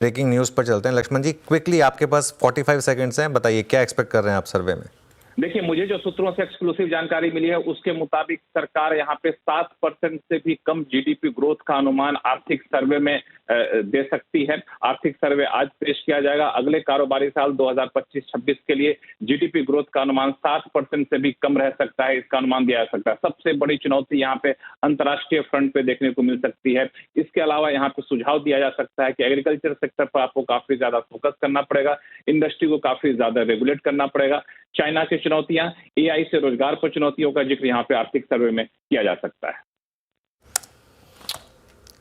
Breaking news पर चलते हैं। लक्ष्मण जी, क्विकली आपके पास 45 सेकंड्स हैं, बताइए क्या एक्सपेक्ट कर रहे हैं आप सर्वे में? देखिए, मुझे जो सूत्रों से एक्सक्लूसिव जानकारी मिली है उसके मुताबिक सरकार यहाँ पे 7% से भी कम जीडीपी ग्रोथ का अनुमान आर्थिक सर्वे में दे सकती है। आर्थिक सर्वे आज पेश किया जाएगा। अगले कारोबारी साल 2025-26 के लिए जीडीपी ग्रोथ का अनुमान 7% से भी कम रह सकता है, इसका अनुमान दिया जा सकता है। सबसे बड़ी चुनौती यहाँ पे अंतर्राष्ट्रीय फ्रंट पे देखने को मिल सकती है। इसके अलावा यहाँ पे सुझाव दिया जा सकता है कि एग्रीकल्चर सेक्टर पर आपको काफी ज्यादा फोकस करना पड़ेगा, इंडस्ट्री को काफी ज्यादा रेगुलेट करना पड़ेगा। चाइना की चुनौतियां, एआई से रोजगार पर चुनौतियों का जिक्र यहाँ पे आर्थिक सर्वे में किया जा सकता है।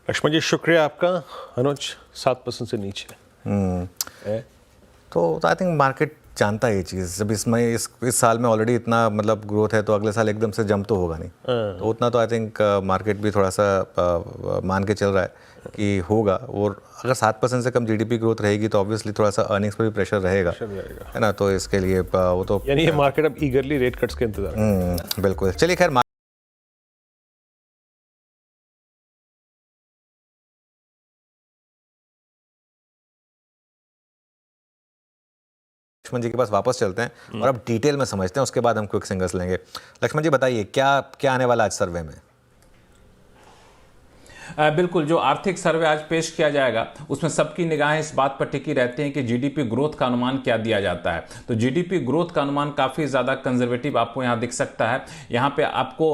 लक्ष्मण जी, शुक्रिया आपका। अनुज, 7% से नीचे है तो आई थिंक मार्केट जानता है ये चीज़। जब इसमें इस साल में ऑलरेडी इतना मतलब ग्रोथ है, तो अगले साल एकदम से जंप तो होगा नहीं। तो उतना तो आई थिंक मार्केट भी थोड़ा सा मान के चल रहा है कि होगा। और अगर 7% से कम जीडीपी ग्रोथ रहेगी तो ऑब्वियसली थोड़ा सा अर्निंग्स पर भी प्रेशर रहेगा, है ना। तो इसके लिए वो तो यानी ये मार्केट अब ईगरली रेट कट्स के इंतजार। बिल्कुल। चलिए, खैर लक्ष्मण जी के पास वापस चलते हैं और अब डिटेल में समझते हैं, उसके बाद हम क्विक सिंगल्स लेंगे। लक्ष्मण जी, बताइए क्या क्या आने वाला आज सर्वे में? बिल्कुल, जो आर्थिक सर्वे आज पेश किया जाएगा उसमें सबकी निगाहें इस बात पर टिकी रहती हैं कि जीडीपी ग्रोथ का अनुमान क्या दिया जाता है। तो जीडीपी ग्रोथ का अनुमान काफ़ी ज़्यादा कंजर्वेटिव आपको यहाँ दिख सकता है। यहाँ पे आपको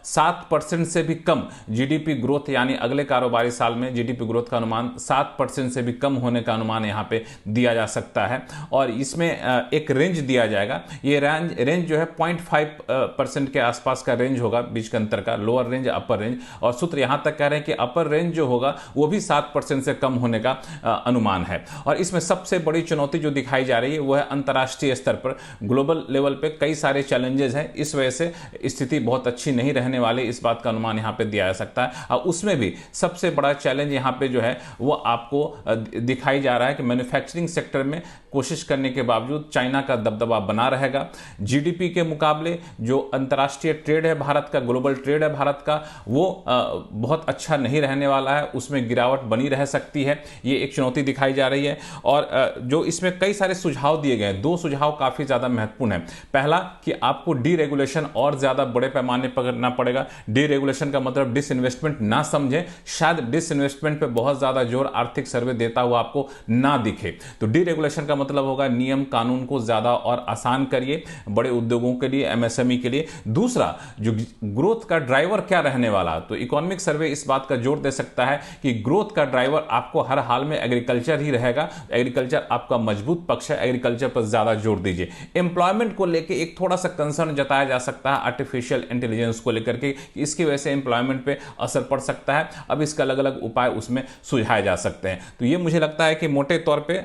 7% से भी कम जीडीपी ग्रोथ, यानी अगले कारोबारी साल में जीडीपी ग्रोथ का अनुमान 7% से भी कम होने का अनुमान यहाँ पे दिया जा सकता है। और इसमें एक रेंज दिया जाएगा। ये रेंज जो है 0.5% के आसपास का रेंज होगा, बीच के अंतर का, लोअर रेंज अपर रेंज। और सूत्र यहाँ तक कह रहे हैं कि अपर रेंज जो होगा वो भी 7% से कम होने का अनुमान है। और इसमें सबसे बड़ी चुनौती जो दिखाई जा रही है वो है अंतर्राष्ट्रीय स्तर पर, ग्लोबल लेवल पे कई सारे चैलेंजेस हैं। इस वजह से स्थिति बहुत अच्छी नहीं रहने वाली, इस बात का अनुमान यहाँ पे दिया जा सकता है। और उसमें भी सबसे बड़ा चैलेंज यहाँ पे जो है वो आपको दिखाई जा रहा है कि मैन्युफैक्चरिंग सेक्टर में कोशिश करने के बावजूद चाइना का दबदबा बना रहेगा। जीडीपी के मुकाबले जो अंतर्राष्ट्रीय ट्रेड है भारत का, ग्लोबल ट्रेड है भारत का, वो बहुत अच्छा नहीं रहने वाला है, उसमें गिरावट बनी रह सकती है। ये एक चुनौती दिखाई जा रही है। और जो इसमें कई सारे सुझाव दिए गए हैं, दो सुझाव काफी ज्यादा महत्वपूर्ण है। पहला कि आपको डीरेगुलेशन और ज्यादा बड़े पैमाने पर करना पड़ेगा। डीरेगुलेशन का मतलब डिसइन्वेस्टमेंट ना समझें, शायद डिसइन्वेस्टमेंट पे बहुत ज्यादा जोर आर्थिक सर्वे देता हुआ आपको ना दिखे। तो डीरेगुलेशन का मतलब होगा नियम कानून को ज्यादा और आसान करिए बड़े उद्योगों के लिए, एमएसएमई के लिए। दूसरा, जो ग्रोथ का ड्राइवर क्या रहने वाला, तो इकोनॉमिक सर्वे इस बात का जोर दे सकता है कि ग्रोथ का ड्राइवर आपको हर हाल में एग्रीकल्चर ही रहेगा। एग्रीकल्चर आपका मजबूत पक्ष है, एग्रीकल्चर पर ज्यादा जोर दीजिए। एम्प्लॉयमेंट को लेकर एक थोड़ा सा कंसर्न जताया जा सकता है आर्टिफिशियल इंटेलिजेंस को लेकर के, इसकी वजह से एम्प्लॉयमेंट पे असर पड़ सकता है। अब इसका अलग अलग उपाय उसमें सुझाए जा सकते हैं। तो ये मुझे लगता है कि मोटे तौर पे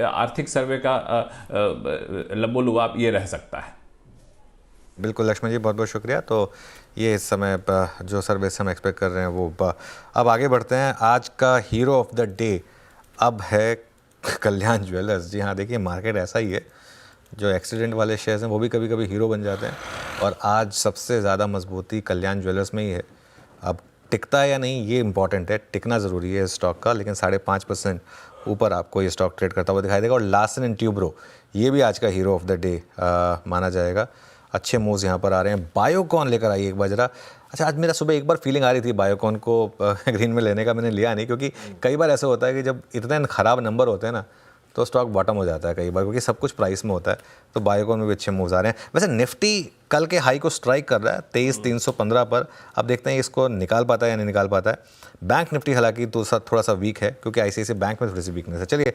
आर्थिक सर्वे का लबोलुआब ये रह सकता है। बिल्कुल लक्ष्मण जी, बहुत बहुत शुक्रिया। तो ये इस समय जो सर्विस हम एक्सपेक्ट कर रहे हैं वो अब आगे बढ़ते हैं। आज का हीरो ऑफ द डे अब है कल्याण ज्वेलर्स। जी हाँ, देखिए मार्केट ऐसा ही है, जो एक्सीडेंट वाले शेयर्स हैं वो भी कभी कभी हीरो बन जाते हैं। और आज सबसे ज़्यादा मजबूती कल्याण ज्वेलर्स में ही है। अब टिकता है या नहीं ये इंपॉर्टेंट है, टिकना ज़रूरी है स्टॉक का, लेकिन 5.5% ऊपर आपको ये स्टॉक ट्रेड करता हुआ दिखाई देगा। और लार्सन एंड ट्यूब्रो ये भी आज का हीरो ऑफ द डे माना जाएगा। अच्छे मूव्स यहाँ पर आ रहे हैं। बायोकॉन लेकर आइए एक बार जरा। अच्छा, आज मेरा सुबह एक बार फीलिंग आ रही थी बायोकॉन को ग्रीन में लेने का, मैंने लिया नहीं, क्योंकि कई बार ऐसा होता है कि जब इतने ख़राब नंबर होते हैं ना तो स्टॉक बॉटम हो जाता है कई बार, क्योंकि सब कुछ प्राइस में होता है। तो बायोकॉन में भी अच्छे मूव्स आ रहे हैं। वैसे निफ्टी कल के हाई को स्ट्राइक कर रहा है 23,315 पर। अब देखते हैं इसको निकाल पाता है या नहीं निकाल पाता है। बैंक निफ्टी हालांकि तो थोड़ा सा वीक है, क्योंकि आईसीआईसीआई बैंक में थोड़ी सी वीकनेस है। चलिए